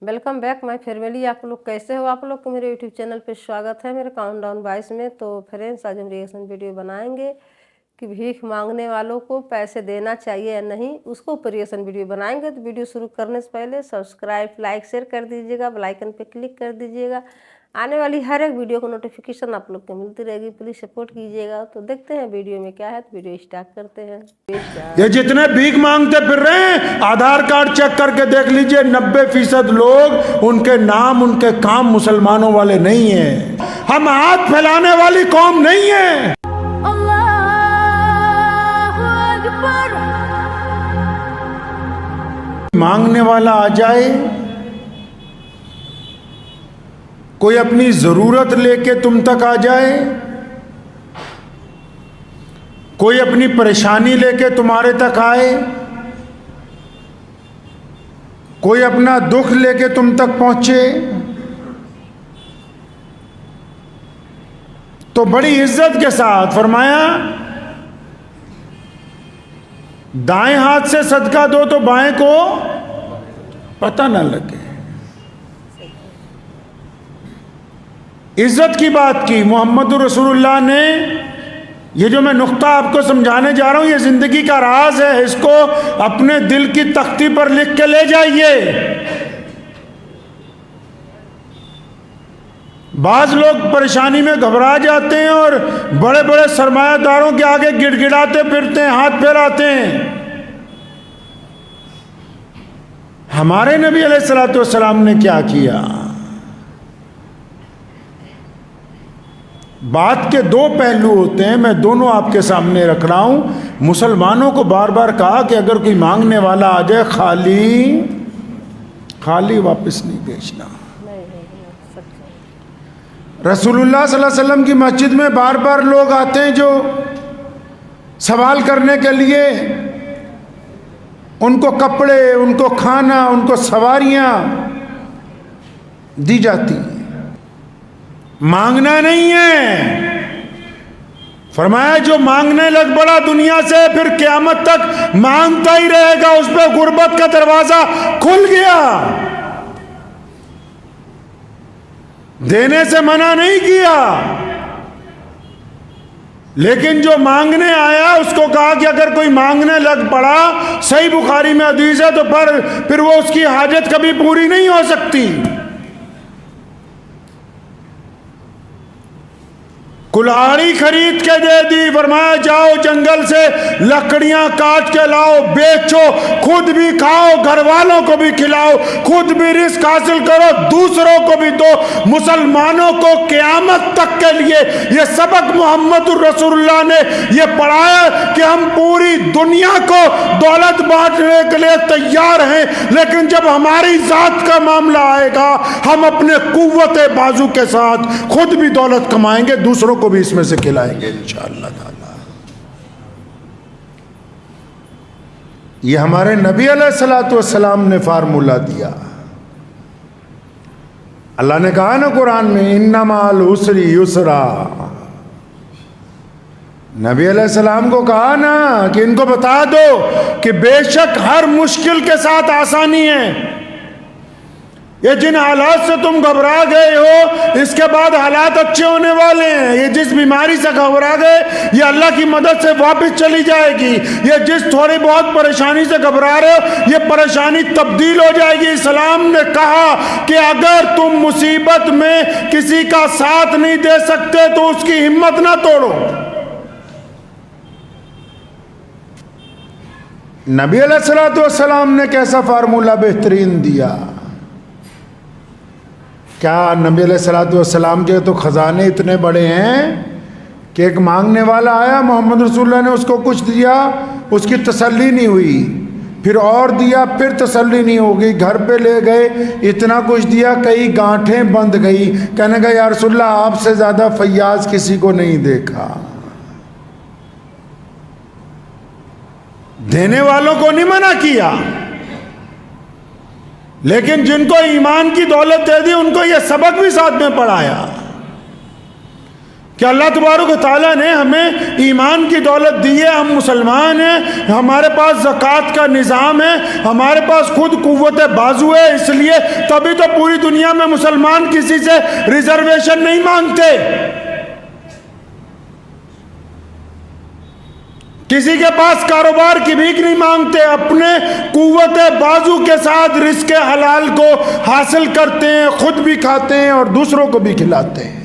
Welcome back my family. आप लोग कैसे हो? आप लोग को मेरे यूट्यूब चैनल पे स्वागत है मेरे काउंटडाउन 22 में। तो फ्रेंड्स, आज हम रिएक्शन वीडियो बनाएंगे कि भीख मांगने वालों को पैसे देना चाहिए या नहीं, उसको ऊपर रिएक्शन वीडियो बनाएंगे। तो वीडियो शुरू करने से पहले सब्सक्राइब, लाइक, शेयर कर दीजिएगा, बेल आइकन पे क्लिक कर दीजिएगा। आने वाली हर एक वीडियो को नोटिफिकेशन आप लोग को मिलती रहेगी। प्लीज़ सपोर्ट कीजिएगा। तो देखते हैं वीडियो में क्या है। तो वीडियो स्टार्ट करते हैं। ये जितने भीख मांगते फिर रहे हैं, आधार कार्ड चेक करके देख लीजिए, 90% लोग, उनके नाम, उनके काम मुसलमानों वाले नहीं हैं। हम हाथ फैलाने वाली कौम नहीं है। मांगने वाला आ जाए, कोई अपनी जरूरत लेके तुम तक आ जाए, कोई अपनी परेशानी लेके तुम्हारे तक आए, कोई अपना दुख लेके तुम तक पहुंचे, तो बड़ी इज्जत के साथ फरमाया, दाएं हाथ से सदका दो तो बाएं को पता ना लगे। इज्जत की बात की मोहम्मद रसूलुल्लाह ने। ये जो मैं नुक्ता आपको समझाने जा रहा हूं, ये जिंदगी का राज है। इसको अपने दिल की तख्ती पर लिख के ले जाइए। बाज लोग परेशानी में घबरा जाते हैं और बड़े बड़े सरमायादारों के आगे गिड़गिड़ाते फिरते हैं, हाथ फैलाते हैं। हमारे नबी अलैहिस्सलातु वस्सलाम ने क्या किया? बात के दो पहलू होते हैं, मैं दोनों आपके सामने रख रहा हूं। मुसलमानों को बार बार कहा कि अगर कोई मांगने वाला आ जाए, खाली वापस नहीं भेजना। रसूलुल्लाह सल्लल्लाहु अलैहि वसल्लम की मस्जिद में बार बार लोग आते हैं जो सवाल करने के लिए। उनको कपड़े, उनको खाना, उनको सवारियां दी जाती। मांगना नहीं है। फरमाया जो मांगने लग पड़ा दुनिया से, फिर क़यामत तक मांगता ही रहेगा। उस पर गुर्बत का दरवाजा खुल गया। देने से मना नहीं किया, लेकिन जो मांगने आया उसको कहा कि अगर कोई मांगने लग पड़ा, सही बुखारी में हदीस है, तो फिर वो उसकी हाजत कभी पूरी नहीं हो सकती। कुल्हाड़ी खरीद के दे दी। फरमाया जाओ जंगल से लकड़ियां काट के लाओ, बेचो, खुद भी खाओ, घर वालों को भी खिलाओ, खुद भी रिस्क हासिल करो, दूसरों को भी दो। मुसलमानों को क़यामत तक के लिए ये सबक मोहम्मद रसूलुल्लाह ने ये पढ़ाया कि हम पूरी दुनिया को दौलत बांटने के लिए तैयार हैं, लेकिन जब हमारी जात का मामला आएगा, हम अपने कुव्वत बाजू के साथ खुद भी दौलत कमाएंगे, दूसरों को भी इसमें से खिलाएंगे इंशाअल्लाह ताला। ये हमारे नबी अलैहिस्सलातु वस्सलाम ने फार्मूला दिया। अल्लाह ने कहा ना कुरान में, इन्नमाल उसरी युसरा। नबी अलैहिस्सलाम को कहा ना कि इनको बता दो कि बेशक हर मुश्किल के साथ आसानी है। ये जिन हालात से तुम घबरा गए हो, इसके बाद हालात अच्छे होने वाले हैं। ये जिस बीमारी से घबरा गए, ये अल्लाह की मदद से वापस चली जाएगी। ये जिस थोड़ी बहुत परेशानी से घबरा रहे हो, ये परेशानी तब्दील हो जाएगी। इस्लाम ने कहा कि अगर तुम मुसीबत में किसी का साथ नहीं दे सकते तो उसकी हिम्मत ना तोड़ो। नबी अलैहिस्सलातु वस्सलाम ने कैसा फार्मूला बेहतरीन दिया। क्या नबी अलैहिस्सलातु वस्सलाम के तो खजाने इतने बड़े हैं कि एक मांगने वाला आया, मोहम्मद रसूलुल्लाह ने उसको कुछ दिया, उसकी तसल्ली नहीं हुई, फिर और दिया, फिर तसल्ली नहीं हो गई, घर पे ले गए, इतना कुछ दिया, कई गांठें बंध गई। कहने का या रसूलुल्लाह, आपसे ज्यादा फैयाज किसी को नहीं देखा। देने वालों को नहीं मना किया, लेकिन जिनको ईमान की दौलत दे दी, उनको यह सबक भी साथ में पढ़ाया کہ اللہ تبارک و تعالیٰ نے ہمیں ایمان کی دولت دی ہے، ہم مسلمان ہیں، ہمارے پاس زکوٰۃ کا نظام ہے، ہمارے پاس خود قوت بازو ہے، اس لیے تبھی تو پوری دنیا میں مسلمان کسی سے ریزرویشن نہیں مانگتے، کسی کے پاس کاروبار کی بھیک نہیں مانگتے، اپنے قوت بازو کے ساتھ رزق حلال کو حاصل کرتے ہیں، خود بھی کھاتے ہیں اور دوسروں کو بھی کھلاتے ہیں۔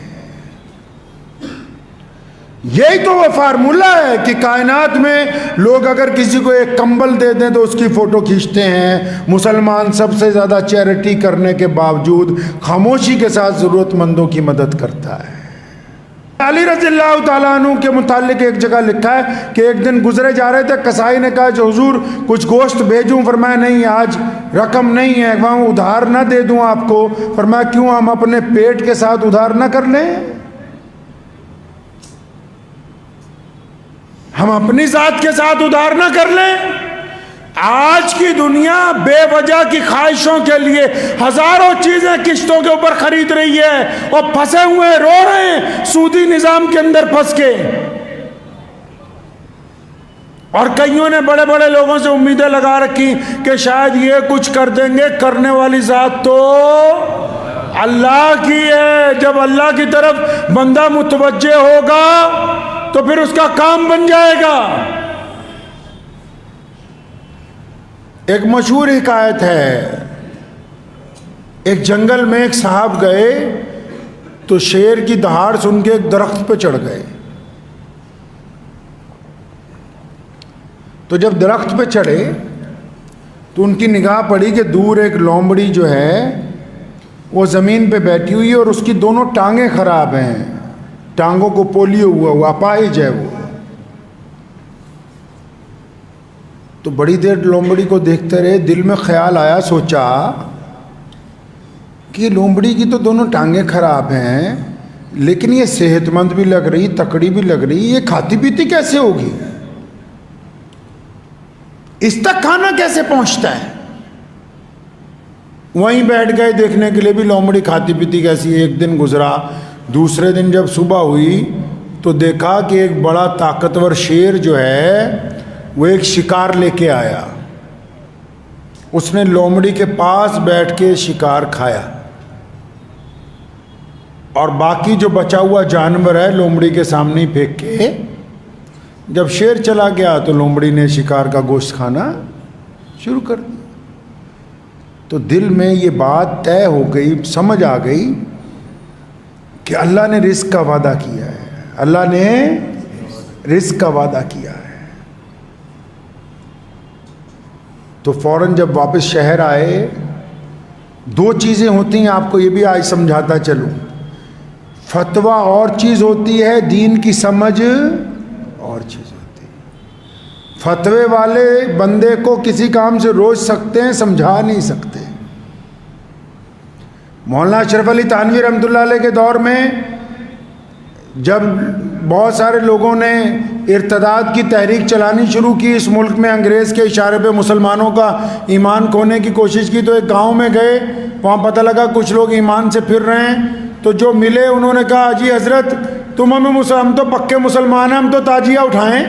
یہی تو وہ فارمولہ ہے کہ کائنات میں لوگ اگر کسی کو ایک کمبل دے دیں تو اس کی فوٹو کھینچتے ہیں، مسلمان سب سے زیادہ چیریٹی کرنے کے باوجود خاموشی کے ساتھ ضرورت مندوں کی مدد کرتا ہے۔ علی رضی اللہ تعالیٰ عنہ کے متعلق ایک جگہ لکھا ہے کہ ایک دن گزرے جا رہے تھے، کسائی نے کہا کہ حضور کچھ گوشت بھیجوں؟ فرمایا نہیں، آج رقم نہیں ہے، وہاں ادھار نہ دے دوں آپ کو؟ فرمایا کیوں، ہم اپنے پیٹ کے ساتھ ادھار نہ کر لیں؟ ہم اپنی ذات کے ساتھ ادھار نہ کر لیں؟ آج کی دنیا بے وجہ کی خواہشوں کے لیے ہزاروں چیزیں قسطوں کے اوپر خرید رہی ہے اور پھنسے ہوئے رو رہے ہیں سودی نظام کے اندر پھنس کے، اور کئیوں نے بڑے بڑے لوگوں سے امیدیں لگا رکھی کہ شاید یہ کچھ کر دیں گے، کرنے والی ذات تو اللہ کی ہے۔ جب اللہ کی طرف بندہ متوجہ ہوگا تو پھر اس کا کام بن جائے گا۔ ایک مشہور حکایت ہے، ایک جنگل میں ایک صاحب گئے تو شیر کی دہاڑ سن کے ایک درخت پہ چڑھ گئے۔ تو جب درخت پہ چڑھے تو ان کی نگاہ پڑی کہ دور ایک لومڑی جو ہے وہ زمین پہ بیٹھی ہوئی ہے اور اس کی دونوں ٹانگیں خراب ہیں، ٹانگوں کو پولیو ہوا، اپاہج ہے وہ۔ تو بڑی دیر لومڑی کو دیکھتے رہے، دل میں خیال آیا، سوچا کہ یہ لومڑی کی تو دونوں ٹانگیں خراب ہیں لیکن یہ صحت مند بھی لگ رہی، تکڑی بھی لگ رہی، یہ کھاتی پیتی کیسے ہوگی؟ اس تک کھانا کیسے پہنچتا ہے؟ وہیں بیٹھ گئے دیکھنے کے لیے بھی لومڑی کھاتی پیتی کیسی۔ ایک دن گزرا، دوسرے دن جب صبح ہوئی تو دیکھا کہ ایک بڑا طاقتور شیر جو ہے وہ ایک شکار لے کے آیا، اس نے لومڑی کے پاس بیٹھ کے شکار کھایا، اور باقی جو بچا ہوا جانور ہے لومڑی کے سامنے پھینک کے جب شیر چلا گیا تو لومڑی نے شکار کا گوشت کھانا شروع کر دیا۔ تو دل میں یہ بات طے ہو گئی، سمجھ آ گئی کہ اللہ نے رزق کا وعدہ کیا ہے، اللہ نے رزق کا وعدہ کیا ہے۔ تو فوراً جب واپس شہر آئے، دو چیزیں ہوتی ہیں، آپ کو یہ بھی آج سمجھاتا چلوں، فتویٰ اور چیز ہوتی ہے، دین کی سمجھ اور چیز ہوتی ہے۔ فتوے والے بندے کو کسی کام سے روک سکتے ہیں، سمجھا نہیں سکتے۔ مولانا اشرف علی تھانوی رحمۃ اللہ علیہ کے دور میں جب بہت سارے لوگوں نے ارتداد کی تحریک چلانی شروع کی اس ملک میں، انگریز کے اشارے پہ مسلمانوں کا ایمان کھونے کی کوشش کی، تو ایک گاؤں میں گئے، وہاں پتہ لگا کچھ لوگ ایمان سے پھر رہے ہیں، تو جو ملے انہوں نے کہا جی حضرت تم ہم تو پکے مسلمان ہیں، ہم تو تعزیہ اٹھائیں۔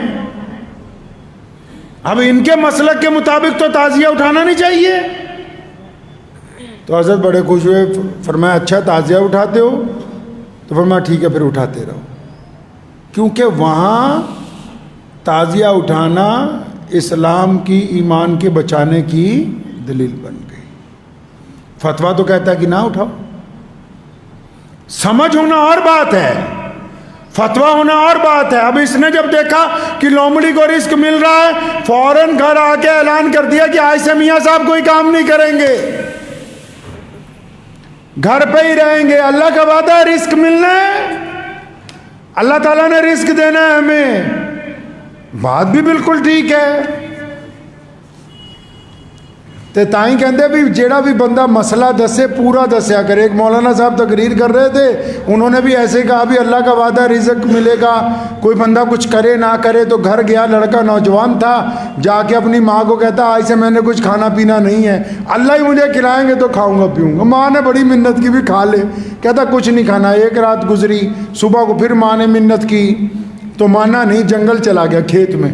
اب ان کے مسلک کے مطابق تو تعزیہ اٹھانا نہیں چاہیے۔ تو حضرت بڑے خوش ہوئے، فرمایا اچھا تعزیہ اٹھاتے ہو؟ تو فرمایا ٹھیک ہے پھر اٹھاتے رہو، کیونکہ وہاں تعزیہ اٹھانا اسلام کی، ایمان کے بچانے کی دلیل بن گئی۔ فتویٰ تو کہتا ہے کہ نہ اٹھاؤ۔ سمجھ ہونا اور بات ہے، فتویٰ ہونا اور بات ہے۔ اب اس نے جب دیکھا کہ لومڑی کو رزق مل رہا ہے، فوراً گھر آ کے اعلان کر دیا کہ آج سے میاں صاحب کوئی کام نہیں کریں گے، گھر پہ ہی رہیں گے۔ اللہ کا وعدہ ہے رزق ملنا ہے، اللہ تعالیٰ نے رزق دینا ہے ہمیں، بات بھی بالکل ٹھیک ہے۔ ਤੇ ਤਾਂ ਹੀ ਕਹਿੰਦੇ ਵੀ ਜਿਹੜਾ भी बंदा मसला दसे पूरा दस्या करे। एक मौलाना साहब तकरीर कर रहे थे, उन्होंने भी ऐसे कहा भी अल्लाह का वादा रिज़्क मिलेगा, कोई बंदा कुछ करे ना करे। तो घर गया, लड़का नौजवान था, जाके अपनी माँ को कहता आज से मैंने कुछ खाना पीना नहीं है, अल्लाह ही मुझे खिलाएंगे तो खाऊंगा पीऊंगा। माँ ने बड़ी मिन्नत की भी खा ले, कहता कुछ नहीं खाना। एक रात गुजरी, सुबह को फिर माँ ने मिन्नत की तो माना नहीं, जंगल चला गया खेत में।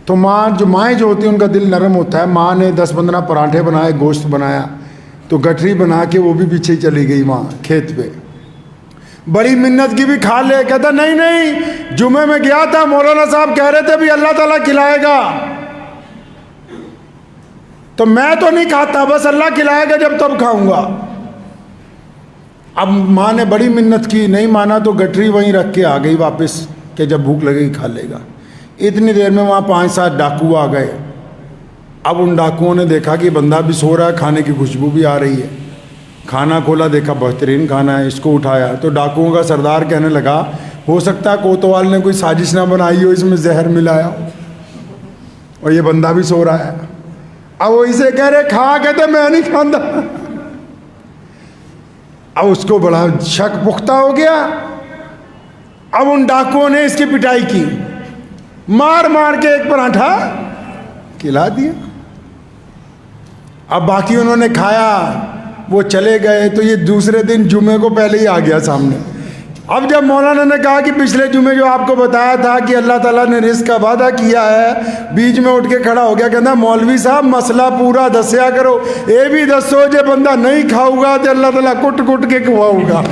तो माएँ जो होती हैं उनका दिल नरम होता है। माँ ने 10-15 पराठे बनाए, गोश्त बनाया, तो गठरी बना के वो भी पीछे चली गई माँ खेत पे। बड़ी मिन्नत की भी खा ले, कहता नहीं नहीं, जुमे में गया था, मौलाना साहब कह रहे थे भी अल्लाह ताला खिलाएगा, तो मैं तो नहीं खाता, बस अल्लाह खिलाएगा जब तब खाऊंगा। अब माँ ने बड़ी मिन्नत की, नहीं माना तो गठरी वहीं रख के आ गई वापस कि जब भूख लगेगी खा लेगा। इतनी देर में वहाँ 5-7 डाकू आ गए। अब उन डाकुओं ने देखा कि बंदा भी सो रहा है, खाने की खुशबू भी आ रही है। खाना खोला, देखा बेहतरीन खाना है, इसको उठाया। तो डाकुओं का सरदार कहने लगा हो सकता है कोतवाल ने कोई साजिश ना बनाई हो, इसमें जहर मिलाया हो और ये बंदा भी सो रहा है। अब वो इसे कह रहे खा, कहते मैं नहीं खाता। अब उसको बड़ा शक पुख्ता हो गया। अब उन डाकुओं ने इसकी पिटाई की, मार मार के एक पराठा खिला दिया। अब बाकी उन्होंने खाया, वो चले गए। तो ये दूसरे दिन जुमे को पहले ही आ गया सामने। अब जब मौलाना ने कहा कि पिछले जुमे जो आपको बताया था कि अल्लाह ताला ने रिज़्क का वादा किया है, बीच में उठ के खड़ा हो गया, कहता मौलवी साहब मसला पूरा दस्या करो, ये भी दसो जे बंदा नहीं खाऊगा तो अल्लाह ताला कुट कुट के खवाऊगा।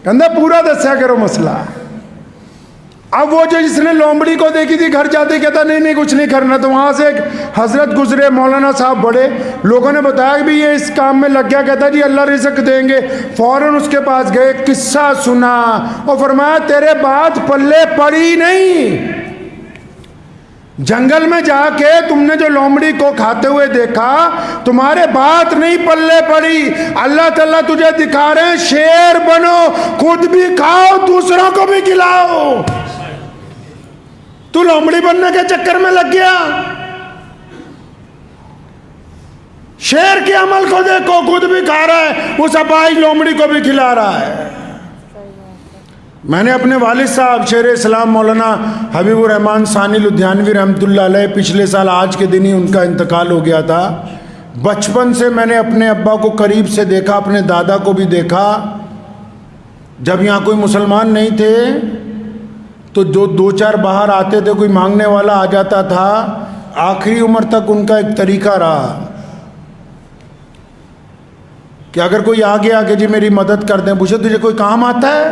कहता पूरा दस्या करो मसला। अब वो जो जिसने लोमड़ी को देखी थी घर जाते कहता नहीं नहीं कुछ नहीं करना। तो वहाँ से एक हजरत गुजरे, मौलाना साहब बड़े, लोगों ने बताया कि भी ये इस काम में लग गया, कहता जी अल्लाह रिज़्क देंगे। फौरन उसके पास गए, किस्सा सुना और फरमाया तेरे बात पल्ले पड़ी नहीं। जंगल में जाके तुमने जो लोमड़ी को खाते हुए देखा, तुम्हारे बात नहीं पल्ले पड़ी। अल्लाह ताला तुझे दिखा रहे हैं शेर बनो, खुद भी खाओ दूसरों को भी खिलाओ। तू लोमड़ी बनने के चक्कर में लग गया। शेर के अमल को देखो, खुद भी खा रहा है, उस अपाहिज लोमड़ी को भी खिला रहा है। मैंने अपने वालिद साहब शेर इस्लाम मौलाना हबीबुर रहमान सानी लुधियानवी रहमतुल्लाह अलैह, पिछले साल आज के दिन ही उनका इंतकाल हो गया था। बचपन से मैंने अपने अब्बा को करीब से देखा, अपने दादा को भी देखा। जब यहाँ कोई मुसलमान नहीं थे तो जो 2-4 बाहर आते थे, कोई मांगने वाला आ जाता था, आखिरी उम्र तक उनका एक तरीका रहा कि अगर कोई आ गया कि जी मेरी मदद कर दें, पूछे तुझे कोई काम आता है?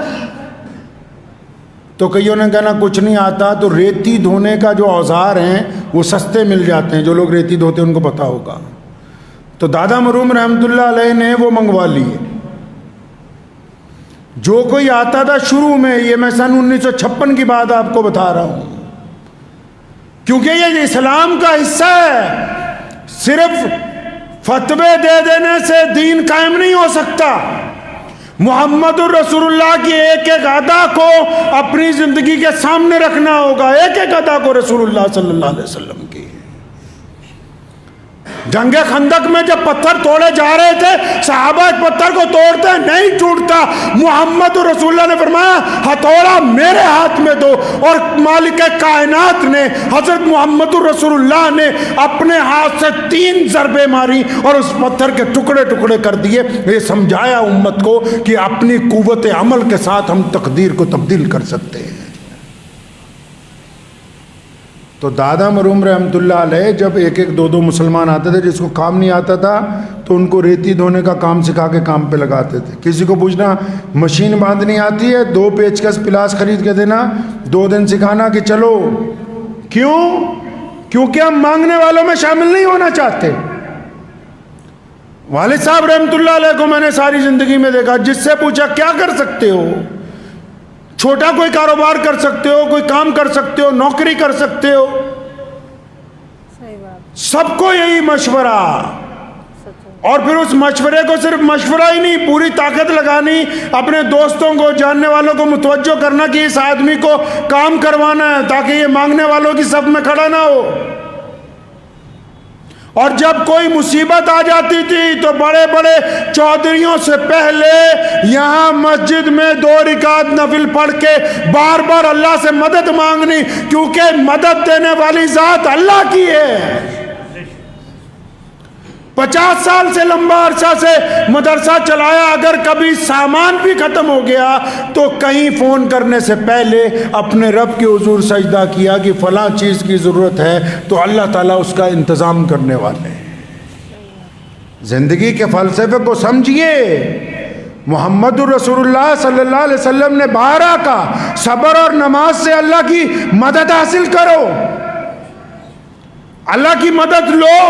तो कईयों ने कहना कुछ नहीं आता। तो रेती धोने का जो औजार हैं वो सस्ते मिल जाते हैं, जो लोग रेती धोते हैं उनको पता होगा। तो दादा मरूम रहमतुल्लाह अलैह ने वो मंगवा लिए। जो कोई आता था शुरू में, ये मैं सन 1956 की बात आपको बता रहा हूं, क्योंकि ये इस्लाम का हिस्सा है। सिर्फ फतवे दे देने से दीन कायम नहीं हो सकता। मुहम्मदुर रसूलुल्लाह की एक एक अदा को अपनी जिंदगी के सामने रखना होगा, एक एक अदा को रसूलुल्लाह सल्लल्लाहु अलैहि वसल्लम की। जंगे खंदक में जब पत्थर तोड़े जा रहे थे, सहाबा इस पत्थर को तोड़ते नहीं टूटता। मुहम्मद रसूलुल्लाह ने फरमाया हथौड़ा मेरे हाथ में दो, और मालिक कायनात ने हजरत मुहम्मद रसूलुल्लाह ने अपने हाथ से 3 ज़रबे मारी और उस पत्थर के टुकड़े टुकड़े कर दिए। ये समझाया उम्मत को कि अपनी कुव्वत अमल के साथ हम तकदीर को तब्दील कर सकते हैं। तो दादा मरूम रहमतुल्लाह अलैह जब एक एक 2-2 मुसलमान आते थे, जिसको काम नहीं आता था तो उनको रेती धोने का काम सिखा के काम पे लगाते थे। किसी को पूछना मशीन बांधनी आती है, 2 पेचकस पिलास खरीद के देना, 2 दिन सिखाना कि चलो। क्यों? क्योंकि हम मांगने वालों में शामिल नहीं होना चाहते। वालिद साहब रहमतुल्लाह अलैह को मैंने सारी जिंदगी में देखा, जिससे पूछा क्या कर सकते हो, छोटा कोई कारोबार कर सकते हो, कोई काम कर सकते हो, नौकरी कर सकते हो, सही बात। सबको यही मशवरा। और फिर उस मशवरे को सिर्फ मशवरा ही नहीं, पूरी ताकत लगानी, अपने दोस्तों को, जानने वालों को मुतवज्जो करना कि इस आदमी को काम करवाना है, ताकि ये मांगने वालों की सब में खड़ा ना हो। اور جب کوئی مصیبت آ جاتی تھی تو بڑے بڑے چودھریوں سے پہلے یہاں مسجد میں 2 رکعت نفل پڑھ کے بار بار اللہ سے مدد مانگنی، کیونکہ مدد دینے والی ذات اللہ کی ہے۔ 50 سال سے لمبا عرصہ سے مدرسہ چلایا، اگر کبھی سامان بھی ختم ہو گیا تو کہیں فون کرنے سے پہلے اپنے رب کے حضور سجدہ کیا کہ فلاں چیز کی ضرورت ہے، تو اللہ تعالیٰ اس کا انتظام کرنے والے ہیں۔ زندگی کے فلسفے کو سمجھیے۔ محمد رسول اللہ صلی اللہ علیہ وسلم نے بارہ کا صبر اور نماز سے اللہ کی مدد حاصل کرو، اللہ کی مدد لو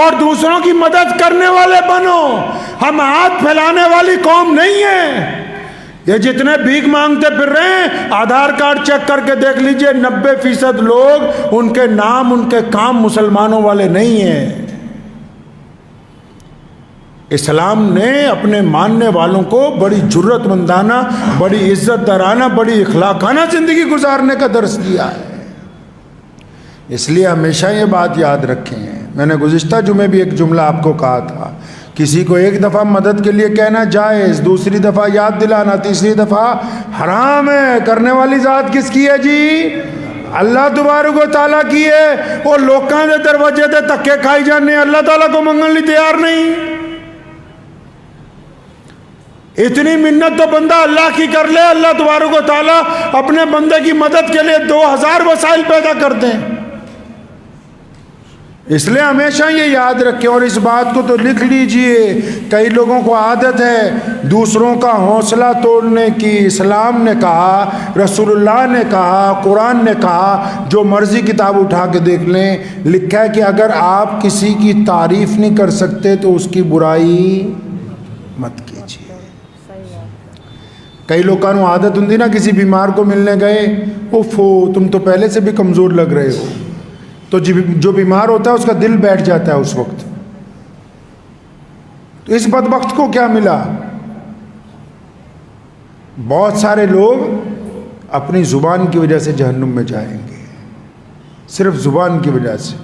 اور دوسروں کی مدد کرنے والے بنو۔ ہم ہاتھ پھیلانے والی قوم نہیں ہیں۔ یہ جتنے بھیک مانگتے پھر رہے ہیں، آدھار کارڈ چیک کر کے دیکھ لیجئے، 90% لوگ ان کے نام ان کے کام مسلمانوں والے نہیں ہیں۔ اسلام نے اپنے ماننے والوں کو بڑی جرت مندانہ، بڑی عزت دارانہ، بڑی اخلاقانہ زندگی گزارنے کا درس دیا ہے۔ اس لیے ہمیشہ یہ بات یاد رکھیں۔ میں نے گزشتہ جمعے بھی ایک جملہ آپ کو کہا تھا، کسی کو ایک دفعہ مدد کے لیے کہنا جائز، دوسری دفعہ یاد دلانا، تیسری دفعہ حرام ہے۔ کرنے والی ذات کس کی ہے جی؟ اللہ تبارک و تعالیٰ کی ہے۔ وہ لوکاں دے دروازے دے تکے کھائی جانے، اللہ تعالیٰ کو منگن لی تیار نہیں۔ اتنی منت تو بندہ اللہ کی کر لے، اللہ تبارک و تعالیٰ اپنے بندے کی مدد کے لیے 2000 وسائل پیدا کر دیں۔ اس لیے ہمیشہ یہ یاد رکھیں اور اس بات کو تو لکھ لیجئے۔ کئی لوگوں کو عادت ہے دوسروں کا حوصلہ توڑنے کی۔ اسلام نے کہا، رسول اللہ نے کہا، قرآن نے کہا، جو مرضی کتاب اٹھا کے دیکھ لیں، لکھا ہے کہ اگر آپ کسی کی تعریف نہیں کر سکتے تو اس کی برائی مت کیجیے۔ کئی لوگوں کو عادت ہوتی نا، کسی بیمار کو ملنے گئے، اوفو تم تو پہلے سے بھی کمزور لگ رہے ہو، تو جو بیمار ہوتا ہے اس کا دل بیٹھ جاتا ہے اس وقت۔ تو اس بدبخت کو کیا ملا؟ بہت سارے لوگ اپنی زبان کی وجہ سے جہنم میں جائیں گے، صرف زبان کی وجہ سے۔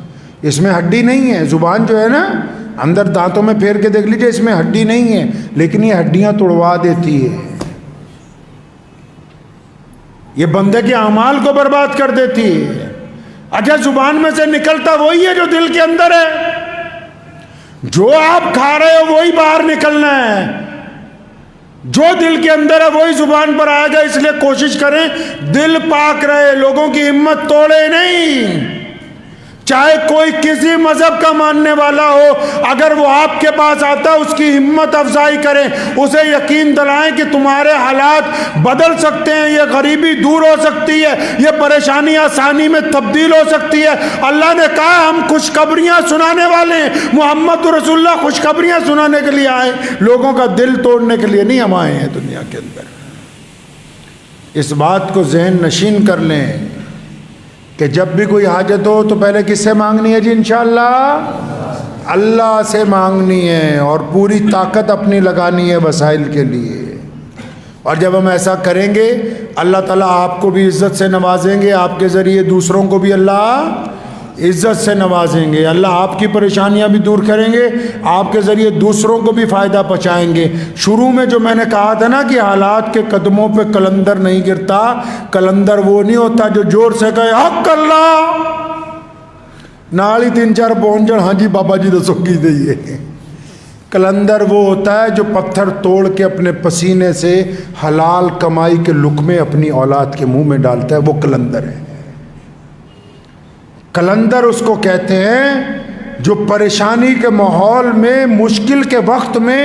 اس میں ہڈی نہیں ہے، زبان جو ہے نا، اندر دانتوں میں پھیر کے دیکھ لیجئے، اس میں ہڈی نہیں ہے، لیکن یہ ہڈیاں توڑوا دیتی ہے، یہ بندے کے اعمال کو برباد کر دیتی ہے۔ اچھا، زبان میں سے نکلتا وہی ہے جو دل کے اندر ہے، جو آپ کھا رہے ہو وہی باہر نکلنا ہے، جو دل کے اندر ہے وہی زبان پر آئے گا۔ اس لیے کوشش کریں دل پاک رہے، لوگوں کی ہمت توڑے نہیں۔ چاہے کوئی کسی مذہب کا ماننے والا ہو، اگر وہ آپ کے پاس آتا ہے اس کی ہمت افزائی کریں، اسے یقین دلائیں کہ تمہارے حالات بدل سکتے ہیں، یہ غریبی دور ہو سکتی ہے، یہ پریشانی آسانی میں تبدیل ہو سکتی ہے۔ اللہ نے کہا ہم خوشخبریاں سنانے والے ہیں، محمد رسول اللہ خوشخبریاں سنانے کے لیے آئے، لوگوں کا دل توڑنے کے لیے نہیں ہم آئے ہیں دنیا کے اندر۔ اس بات کو ذہن نشین کر لیں کہ جب بھی کوئی حاجت ہو تو پہلے کس سے مانگنی ہے جی؟ انشاءاللہ اللہ سے مانگنی ہے، اور پوری طاقت اپنی لگانی ہے وسائل کے لیے۔ اور جب ہم ایسا کریں گے اللہ تعالیٰ آپ کو بھی عزت سے نوازیں گے، آپ کے ذریعے دوسروں کو بھی اللہ عزت سے نوازیں گے، اللہ آپ کی پریشانیاں بھی دور کریں گے، آپ کے ذریعے دوسروں کو بھی فائدہ پہنچائیں گے۔ شروع میں جو میں نے کہا تھا نا کہ حالات کے قدموں پہ قلندر نہیں گرتا، قلندر وہ نہیں ہوتا جو زور سے کہے حق اللہ نال ہی 3-4 پہنچ، ہاں جی بابا جی دسو کی دئیے۔ قلندر وہ ہوتا ہے جو پتھر توڑ کے اپنے پسینے سے حلال کمائی کے لقمے اپنی اولاد کے منہ میں ڈالتا ہے، وہ قلندر ہے۔ قلندر اس کو کہتے ہیں جو پریشانی کے ماحول میں، مشکل کے وقت میں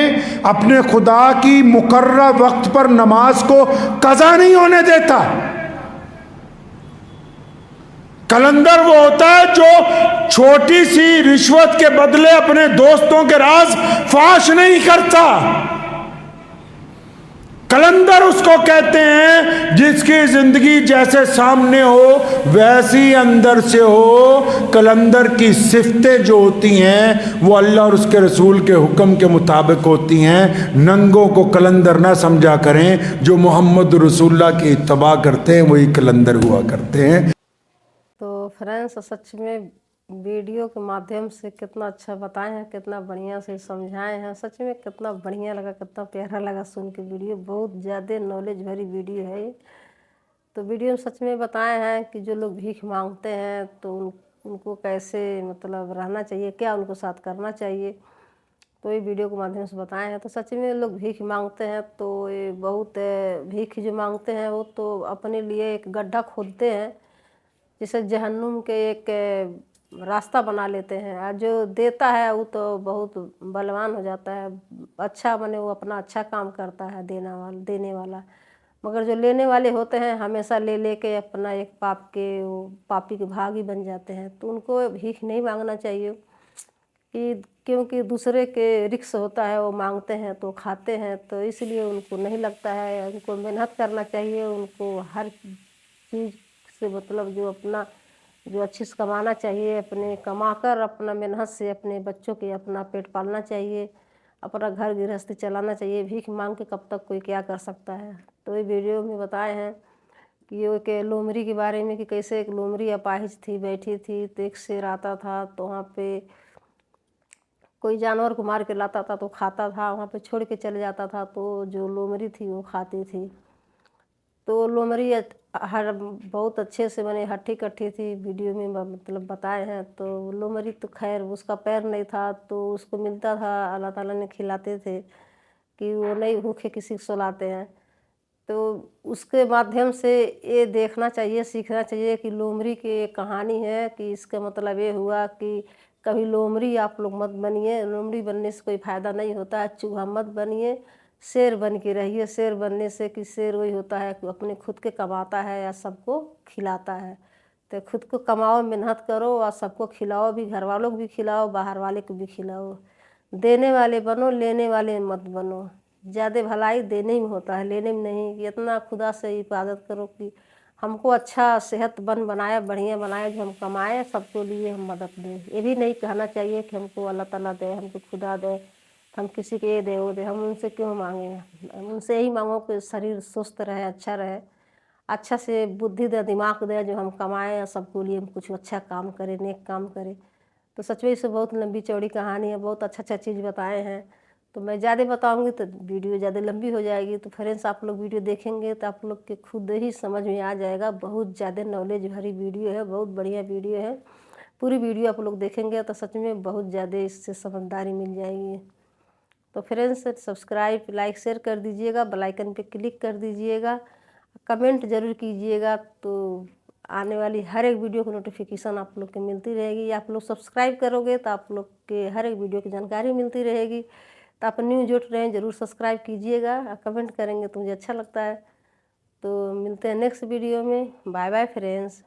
اپنے خدا کی مقررہ وقت پر نماز کو قضا نہیں ہونے دیتا۔ قلندر وہ ہوتا ہے جو چھوٹی سی رشوت کے بدلے اپنے دوستوں کے راز فاش نہیں کرتا۔ قلندر اس کو کہتے ہیں جس کی زندگی جیسے سامنے ہو ویسی اندر سے ہو۔ قلندر کی صفتیں جو ہوتی ہیں وہ اللہ اور اس کے رسول کے حکم کے مطابق ہوتی ہیں۔ ننگوں کو قلندر نہ سمجھا کریں، جو محمد رسول اللہ کی اتباع کرتے ہیں وہی قلندر ہوا کرتے ہیں۔ تو فرینڈس، سچ میں वीडियो के माध्यम से कितना अच्छा बताए हैं, कितना बढ़िया से समझाए हैं। सच में कितना बढ़िया लगा, कितना प्यारा लगा सुन के। वीडियो बहुत ज़्यादा नॉलेज भरी वीडियो है ये। तो वीडियो में सच में बताए हैं कि जो लोग भीख मांगते हैं तो उनको कैसे मतलब रहना चाहिए, क्या उनको साथ करना चाहिए, तो ये वीडियो के माध्यम से बताए हैं। तो सच में लोग भीख मांगते हैं तो ये बहुत भीख जो मांगते हैं वो तो अपने लिए एक गड्ढा खोदते हैं, जैसे जहन्नुम के एक रास्ता बना लेते हैं। और जो देता है वो तो बहुत बलवान हो जाता है, अच्छा बने, वो अपना अच्छा काम करता है देने वाला। मगर जो लेने वाले होते हैं हमेशा ले लेके अपना एक पापी के भागी बन जाते हैं। तो उनको भीख नहीं मांगना चाहिए क्योंकि दूसरे के रिक्स होता है, वो मांगते हैं तो खाते हैं, तो इसलिए उनको नहीं लगता है। उनको मेहनत करना चाहिए, उनको हर चीज़ से मतलब जो अच्छे से कमाना चाहिए, अपने कमाकर अपना मेहनत से अपने बच्चों के अपना पेट पालना चाहिए, अपना घर गृहस्थी चलाना चाहिए। भीख मांग के कब तक कोई क्या कर सकता है। तो ये वीडियो में बताए हैं कि ये एक लोमड़ी के बारे में, कि कैसे एक लोमड़ी अपाहिज थी, बैठी थी, तो एक शेर आता था तो वहाँ पे कोई जानवर को मार के लाता था तो खाता था, वहाँ पे छोड़ के चले जाता था, तो जो लोमड़ी थी वो खाती थी। तो लोमड़ी हर बहुत अच्छे से बने हट्टी कट्ठी थी, वीडियो में मतलब बताए हैं। तो लोमड़ी तो खैर उसका पैर नहीं था तो उसको मिलता था, अल्लाह ताला ने खिलाते थे कि वो नहीं भूखे किसी को सुलाते हैं। तो उसके माध्यम से ये देखना चाहिए, सीखना चाहिए कि लोमड़ी की एक कहानी है कि इसका मतलब ये हुआ कि कभी लोमड़ी आप लोग मत बनिए। लोमड़ी बनने से कोई फ़ायदा नहीं होता है। चूहा मत बनिए, शेर बन के रहिए। शेर बनने से कि शेर वही होता है कि अपने खुद के कमाता है या सबको खिलाता है। तो खुद को कमाओ, मेहनत करो और सबको खिलाओ भी, घर वालों को भी खिलाओ, बाहर वाले को भी खिलाओ। देने वाले बनो, लेने वाले मत बनो। ज़्यादा भलाई देने में होता है, लेने में नहीं। कि इतना खुदा से इबादत करो कि हमको अच्छा सेहतमंद बनाए, बढ़िया बनाए, जो हम कमाएँ सबको लिए हम मदद दें। ये भी नहीं कहना चाहिए कि हमको अल्लाह ताला दे, हमको खुदा दे, हम किसी के ये दे वो दे। हम उनसे क्यों मांगें? हम उनसे यही मांगो कि शरीर स्वस्थ रहे, अच्छा रहे, अच्छा से बुद्धि दे, दिमाग दे, जो हम कमाएँ और सबको लिए हम कुछ अच्छा काम करें, नेक काम करें। तो सच में इससे बहुत लंबी चौड़ी कहानी है, बहुत अच्छा चीज़ बताए हैं। तो मैं ज़्यादा बताऊंगी तो वीडियो ज़्यादा लंबी हो जाएगी। तो फ्रेंड्स आप लोग वीडियो देखेंगे तो आप लोग के खुद ही समझ में आ जाएगा। बहुत ज़्यादा नॉलेज भरी वीडियो है, बहुत बढ़िया वीडियो है। पूरी वीडियो आप लोग देखेंगे तो सच में बहुत ज़्यादा इससे समझदारी मिल जाएगी। तो फ्रेंड्स सब्सक्राइब, लाइक, शेयर कर दीजिएगा, बेल आइकन पे क्लिक कर दीजिएगा, कमेंट ज़रूर कीजिएगा। तो आने वाली हर एक वीडियो की नोटिफिकेशन आप लोग को मिलती रहेगी। आप लोग सब्सक्राइब करोगे तो आप लोग के हर एक वीडियो की जानकारी मिलती रहेगी। तो आप न्यू जुट रहे हैं, ज़रूर सब्सक्राइब कीजिएगा, कमेंट करेंगे तो मुझे अच्छा लगता है। तो मिलते हैं नेक्स्ट वीडियो में। Bye bye friends.